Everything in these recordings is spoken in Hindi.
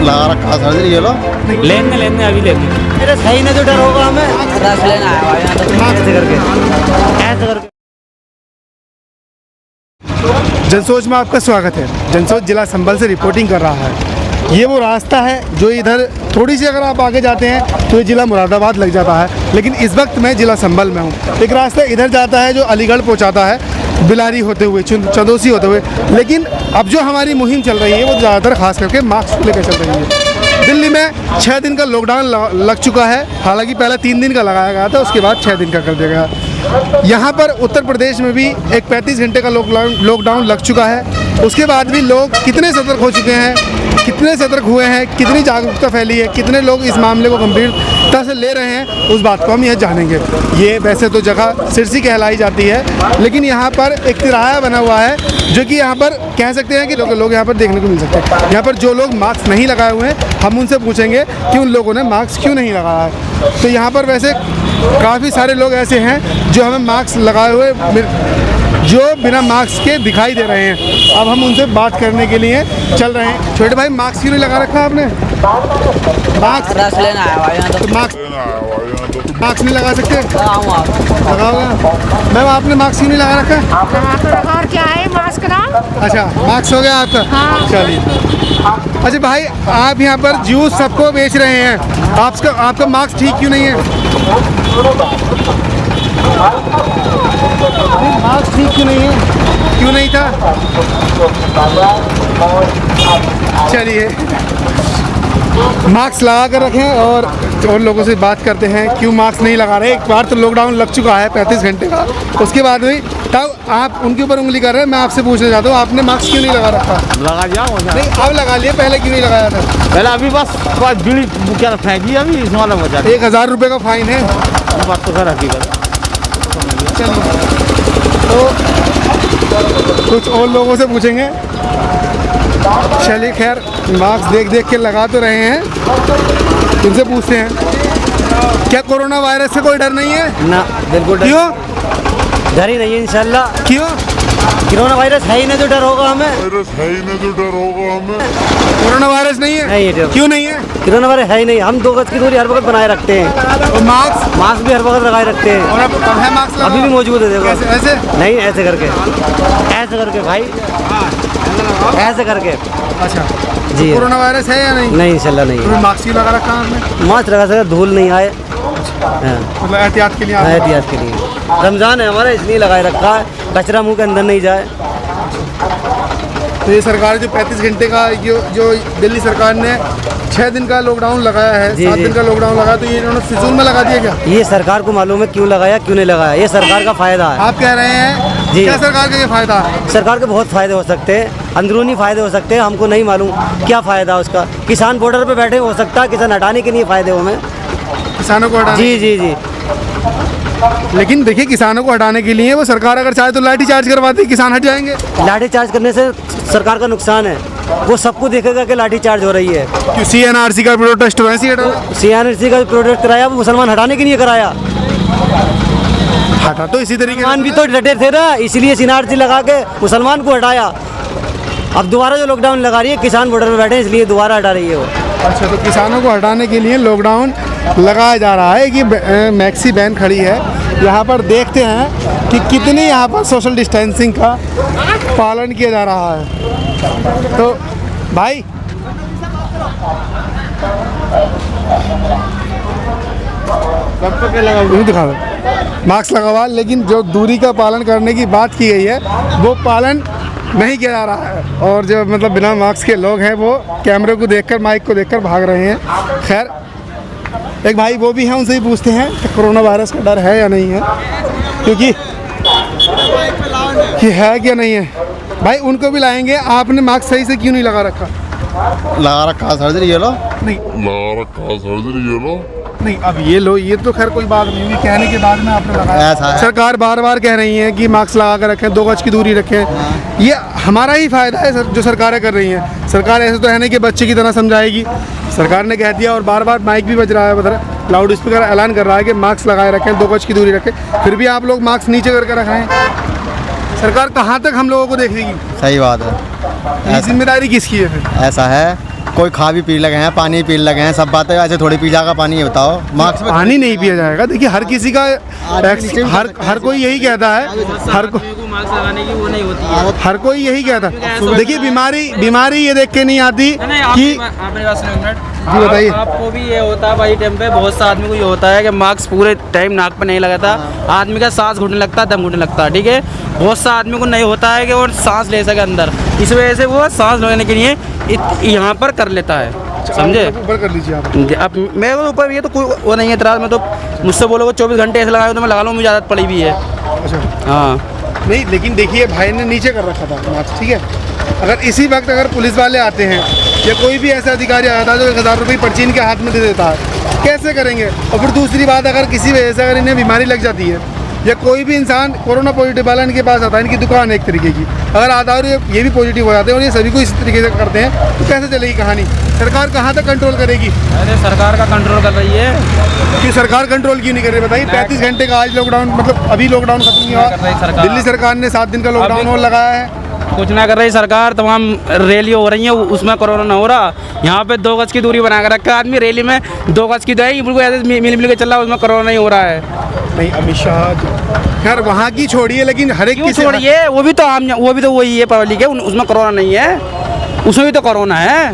लगा रखा सर जी, ये लो लेंगे अभी लेंगे। मेरे सही ने जो डर होगा हमें रस लेना है भाई, यहाँ तो ऐसे करके। जनसोच में आपका स्वागत है। जनसोच जिला संभल से रिपोर्टिंग कर रहा है। ये वो रास्ता है जो इधर थोड़ी सी अगर आप आगे जाते हैं तो ये ज़िला मुरादाबाद लग जाता है, लेकिन इस वक्त मैं ज़िला संभल में हूँ। एक रास्ता इधर जाता है जो अलीगढ़ पहुँचाता है, बिलारी होते हुए, चंदौसी होते हुए। लेकिन अब जो हमारी मुहिम चल रही है वो ज़्यादातर खास करके मास्क को लेकर चल रही है। दिल्ली में 6 दिन का लॉकडाउन लग चुका है, हालांकि पहले 3 दिन का लगाया गया था, उसके बाद 6 दिन का कर दिया गया। यहाँ पर उत्तर प्रदेश में भी एक 35 घंटे का लॉकडाउन लग चुका है। उसके बाद भी लोग कितने सतर्क हो चुके हैं, कितने सतर्क हुए हैं, कितनी जागरूकता फैली है, कितने लोग इस मामले को गंभीरता से ले रहे हैं, उस बात को हम यहाँ जानेंगे। ये वैसे तो जगह सिरसी कहलाई जाती है, लेकिन यहाँ पर एक तिराहा बना हुआ है जो कि यहाँ पर कह सकते हैं कि लोग यहाँ पर देखने को मिल सकते हैं। यहाँ पर जो लोग मास्क नहीं लगाए हुए हैं, हम उनसे पूछेंगे कि उन लोगों ने मास्क क्यों नहीं लगाया है। तो यहाँ पर वैसे काफ़ी सारे लोग ऐसे हैं जो हमें मास्क लगाए हुए, जो बिना मास्क के दिखाई दे रहे हैं। अब हम उनसे बात करने के लिए चल रहे हैं। छोटे भाई, मास्क क्यों नहीं लगा रखा आपने? मास्क रस लेना है भाई, यहाँ तो मास्क नहीं लगा सकते? लगाऊंगा। मैम, आपने मास्क क्यों नहीं लगा रखा है? और क्या है मास्क ना? अच्छा, मास्क हो गया आपका? हाँ। चलिए। अच्छा भाई, आप यहाँ पर जूस सबको बेच रहे हैं, आपका मास्क ठीक क्यों नहीं है? मास्क ठीक क्यों नहीं है? क्यों नहीं था? चलिए, मास्क लगा कर रखें और लोगों से बात करते हैं क्यों मास्क नहीं लगा रहे। एक बार तो लॉकडाउन लग चुका है 35 घंटे का, उसके बाद भी तब आप उनके ऊपर उंगली कर रहे हैं। मैं आपसे पूछना चाहता हूँ, आपने मास्क क्यों नहीं लगा रखा? लगा दिया नहीं, अब लगा लिए, पहले क्यों नहीं लगाया था? पहले अभी बस बीड़ी क्या फेंकी, अभी इस वाला बचा 1000 रुपये का फाइन है। बात तो सर हकीकत। चलिए, तो कुछ और लोगों से पूछेंगे। चलिए, खैर, मास्क देख के लगा तो रहे हैं, उनसे पूछते हैं क्या कोरोना वायरस से कोई डर नहीं है? ना, बिल्कुल डर। क्यों? डर ही नहीं है इंशाल्लाह। क्यों? कोरोना वायरस है ही नहीं जो डर होगा हमें। कोरोना वायरस नहीं है? नहीं है। क्यों नहीं है? कोरोना वायरस है ही नहीं। हम 2 गज की दूरी हर वक्त बनाए रखते हैं और मास्क भी हर वक्त लगाए रखते हैं। और अब है मास्क लगा? अभी भी मौजूद है, देखो। ऐसे नहीं, ऐसे करके भाई, ऐसे करके। अच्छा जी, कोरोना वायरस है या नहीं? नहीं इंशाल्लाह नहीं है। मास्क क्यों लगा रखा है आपने? मास्क लगा सके धूल नहीं आए, हाँ, मतलब एहतियात के लिए एहतियात के लिए। रमज़ान है हमारा, इसलिए लगाए रखा है, कचरा मुंह के अंदर नहीं जाए। तो ये सरकार जो 35 घंटे का जो दिल्ली सरकार ने 6 दिन का लॉकडाउन लगाया है, 7 दिन का लॉकडाउन लगाया, तो ये इन्होंने फिजूल में लगा दिया क्या? ये सरकार को मालूम है क्यों लगाया क्यों नहीं लगाया। ये सरकार का फायदा है। आप कह रहे हैं जी, क्या सरकार का ये फायदा है? सरकार के बहुत फायदे हो सकते हैं, अंदरूनी फायदे हो सकते हैं, हमको नहीं मालूम क्या फ़ायदा उसका। किसान बॉर्डर पे बैठे, हो सकता है किसान हटाने के लिए फ़ायदे हो हमें, किसानों को हटाने? जी। लेकिन देखिए, किसानों को हटाने के लिए वो सरकार अगर चाहे तो लाठी चार्ज करवाती, किसान हट जाएंगे। लाठी चार्ज करने से सरकार का नुकसान है, वो सबको देखेगा कि लाठी चार्ज हो रही है। क्यों? CNRC का प्रोटेस्ट वैसे ही CNRC का प्रोटेस्ट कराया, वो मुसलमान हटाने के लिए कराया। हटा तो इसी तरीके मुसलमान भी तो डटे थे ना, इसलिए CNRC लगा के मुसलमान को हटाया। अब दोबारा जो लॉकडाउन लगा रही है, किसान बॉर्डर में बैठे इसलिए दोबारा हटा रही है वो। अच्छा, तो किसानों को हटाने के लिए लॉकडाउन लगाया जा रहा है कि मैक्सी वैन खड़ी है। यहाँ पर देखते हैं कि कितनी यहाँ पर सोशल डिस्टेंसिंग का पालन किया जा रहा है। तो भाई, दिखा दो, मास्क लगा हुआ, लेकिन जो दूरी का पालन करने की बात की गई है वो पालन नहीं किया जा रहा है। और जो मतलब बिना मास्क के लोग हैं वो कैमरे को देखकर, माइक को देखकर भाग रहे हैं। खैर, एक भाई वो भी हैं, उनसे ही पूछते हैं कि कोरोना वायरस का डर है या नहीं है, क्योंकि कि है क्या नहीं है। भाई, उनको भी लाएंगे। आपने मास्क सही से क्यों नहीं लगा रखा? लगा रखा सर जी, ये लो नहीं, अब ये लो, ये तो खैर कोई बात नहीं है, कहने के बाद में आपने लगाया। ऐसा है। सरकार बार बार कह रही है कि मास्क लगा कर रखें, 2 गज की दूरी रखें। ये हमारा ही फायदा है सर, जो सरकारें कर रही हैं। सरकार ऐसे तो है नहीं कि बच्चे की तरह समझाएगी। सरकार ने कह दिया, और बार बार माइक भी बज रहा है, मतलब लाउड स्पीकर ऐलान कर रहा है कि मास्क लगाए रखें, 2 गज की दूरी रखें, फिर भी आप लोग मास्क नीचे करके रखें। सरकार कहाँ तक हम लोगों को देखेगी? सही बात है। ये जिम्मेदारी किसकी है फिर? ऐसा है कोई खा भी पी लगे हैं, पानी पी लगे हैं, सब बातें ऐसे थोड़ी पी जाएगा पानी, ये बताओ। मार्क्स में पानी नहीं पिया जाएगा। देखिए हर किसी का हर कोई यही कहता है, मास्क लगाने की वो नहीं होती है। हर कोई यही कहता है। देखिए बीमारी ये देख के नहीं आती कि आपने बात सुनो एक मिनट। जी बताइए। आपको भी ये होता है भाई टाइम पे, बहुत सा आदमी को ये होता है कि मास्क पूरे टाइम नाक पे नहीं लगाता, आदमी का सांस घुटने लगता है, दम घुटने लगता है, ठीक है। बहुत सा आदमी को नहीं होता है कि वो सांस ले सके अंदर, इस वजह से वो सांस लेने के लिए यहाँ पर कर लेता है, समझे। ऊपर कर लीजिए आप। अब मेरे को ऊपर ये तो कोई वो नहीं है इतराज़ में, तो मुझसे बोलोगे 24 घंटे ऐसे लगाए तो मैं लगा लूँ, मुझे आदत पड़ी भी है। अच्छा हाँ नहीं, लेकिन देखिए भाई ने नीचे कर रखा था मास्क, ठीक है। अगर इसी वक्त अगर पुलिस वाले आते हैं या कोई भी ऐसा अधिकारी आता है जो 1000 रुपये पर्ची इनके हाथ में दे देता है, कैसे करेंगे। और फिर दूसरी बात, अगर किसी वजह से अगर इन्हें बीमारी लग जाती है या कोई भी इंसान कोरोना पॉजिटिव वाला इनके पास आता है, इनकी दुकान है एक तरीके की, अगर आता है और ये भी पॉजिटिव हो जाते हैं और ये सभी को इस तरीके से करते हैं, तो कैसे चलेगी कहानी। सरकार कहाँ तक कंट्रोल करेगी। अरे सरकार का कंट्रोल कर रही है कि सरकार कंट्रोल क्यों नहीं कर रही बताइए। 35 घंटे का आज लॉकडाउन, मतलब अभी लॉकडाउन खत्म नहीं कर रही हुआ, सरकार। दिल्ली सरकार ने 7 दिन का लॉकडाउन और लगाया है। कुछ ना कर रही सरकार, तमाम रैलियाँ हो रही हैं, उसमें कोरोना ना हो रहा। यहाँ पे 2 गज की दूरी बना कर रखा है आदमी, रैली में 2 गज की दूरी बिल्कुल ऐसे मिल के चल रहा है, उसमें कोरोना नहीं हो रहा है। नहीं अमित शाह खैर वहाँ की छोड़िए, लेकिन हर एक क्यों की छोड़िए, वो भी तो आम, वो भी तो वही है पब्लिक है, उसमें कोरोना नहीं है, उसमें भी तो कोरोना है।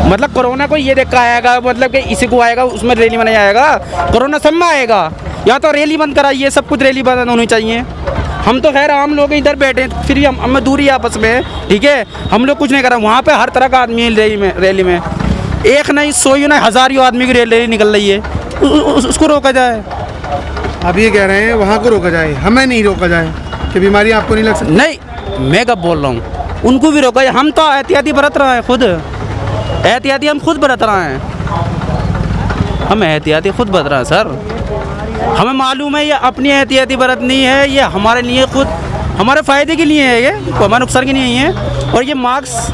मतलब कोरोना को ये देखा आएगा, मतलब कि इसी को आएगा, उसमें रैली में नहीं आएगा, कोरोना सब में आएगा। या तो रैली बंद कराइए, सब कुछ रैली बंद होनी चाहिए। हम तो खैर आम लोग इधर बैठे हैं, फिर भी हमें दूरी आपस में, ठीक है, हम लोग कुछ नहीं कर रहे। वहाँ पे हर तरह का आदमी है रैली में, एक नहीं 100 नहीं हज़ारों आदमी की रैली निकल रही है, उसको रोका जाए। अब ये कह रहे हैं वहाँ को रोका जाए, हमें नहीं रोका जाए कि बीमारी आपको नहीं लग सकती। नहीं मैं कब बोल रहा हूँ, उनको भी रोका जाए। हम तो एहतियाती बरत रहे हैं, खुद एहतियाती हम खुद बरत रहे हैं, हम एहतियाती खुद बरत रहे हैं सर। हमें मालूम है ये अपनी एहतियाती बरतनी है, ये हमारे लिए खुद हमारे फ़ायदे के लिए है, ये हमारे नुकसान के लिए नहीं है। और ये मास्क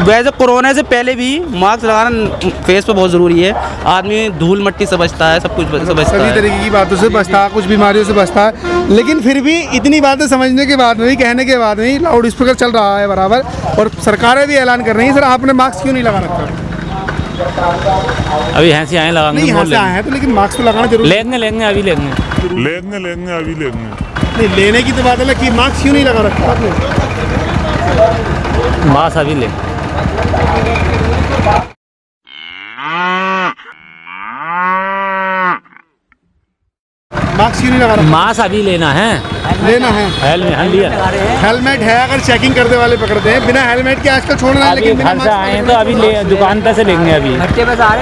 वैसे कोरोना से पहले भी मास्क लगाना फेस पे बहुत ज़रूरी है। आदमी धूल मिट्टी से बचता है, सब कुछ से बचता सभी है, तरीके की बातों से बचता है, कुछ बीमारियों से बचता है। लेकिन फिर भी इतनी बातें समझने के बाद में भी, कहने के बाद में ही लाउड स्पीकर चल रहा है बराबर, और सरकारें भी ऐलान कर रही हैं, सर आपने मास्क क्यों नहीं लगा रखा। अभी यहाँ से आए लगाएंगे, नहीं यहाँ से आए हैं तो, लेकिन मास्क तो लगाना जरूरी लेंगे अभी लेंगे। नहीं, लेने की तो बात है कि मास्क क्यों नहीं लगा रखा आपने। मास्क अभी ले मास्क क्यों नहीं लगा रखा। मास्क अभी लेना है हेलमेट है, अगर चेकिंग करने वाले पकड़ते हैं बिना हेलमेट के आजकल छोड़ना है, अभी लेकिन बिना घर से मास्क आए हैं तो अभी ले दुकान पे से लेंगे। अभी भट्टे पे से आ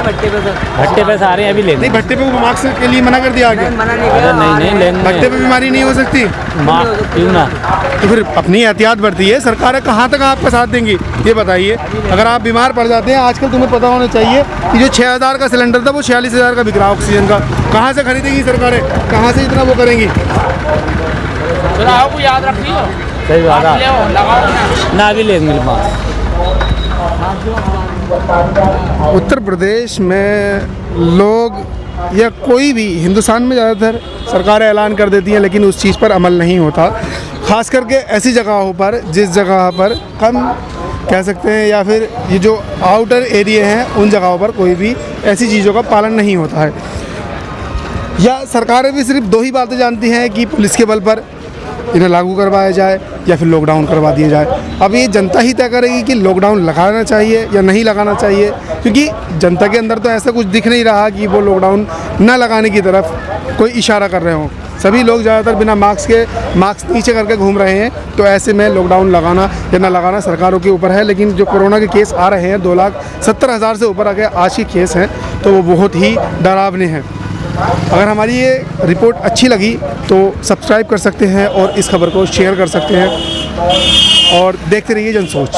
रहे हैं अभी लेंगे। नहीं, भट्टे पे वो मास्क के लिए मना कर दिया गया। नहीं लेंगे, भट्टे पे बीमारी नहीं हो सकती, मास्क क्यों ना। तो फिर अपनी एहतियात बरती है। सरकारें कहाँ तक आपका साथ देंगी ये बताइए। अगर आप बीमार पड़ जाते हैं, आजकल तुम्हें पता होना चाहिए कि जो 6000 का सिलेंडर था वो 46,000 का बिक रहा ऑक्सीजन का। कहाँ से खरीदेंगी सरकारें, कहाँ से इतना वो करेंगी। को याद रखिए, सही बात है ना, अभी लेंगे मास्क। उत्तर प्रदेश में लोग या कोई भी, हिंदुस्तान में ज़्यादातर सरकारें ऐलान कर देती हैं लेकिन उस चीज़ पर अमल नहीं होता। ख़ास करके ऐसी जगहों पर जिस जगह पर कम कह सकते हैं, या फिर ये जो आउटर एरिया हैं उन जगहों पर कोई भी ऐसी चीज़ों का पालन नहीं होता है। या सरकारें भी सिर्फ 2 ही बातें जानती हैं कि पुलिस के बल पर इन्हें लागू करवाया जाए या फिर लॉकडाउन करवा दिया जाए। अब ये जनता ही तय करेगी कि लॉकडाउन लगाना चाहिए या नहीं लगाना चाहिए, क्योंकि जनता के अंदर तो ऐसा कुछ दिख नहीं रहा कि वो लॉकडाउन न लगाने की तरफ कोई इशारा कर रहे हों। सभी लोग ज़्यादातर बिना मास्क के, मास्क नीचे करके घूम रहे हैं। तो ऐसे में लॉकडाउन लगाना या ना लगाना सरकारों के ऊपर है। लेकिन जो कोरोना के केस आ रहे हैं 2,70,000 से ऊपर आ गए आज के केस हैं, तो वो बहुत ही डरावने हैं। अगर हमारी ये रिपोर्ट अच्छी लगी तो सब्सक्राइब कर सकते हैं और इस खबर को शेयर कर सकते हैं, और देखते रहिए जनसोच।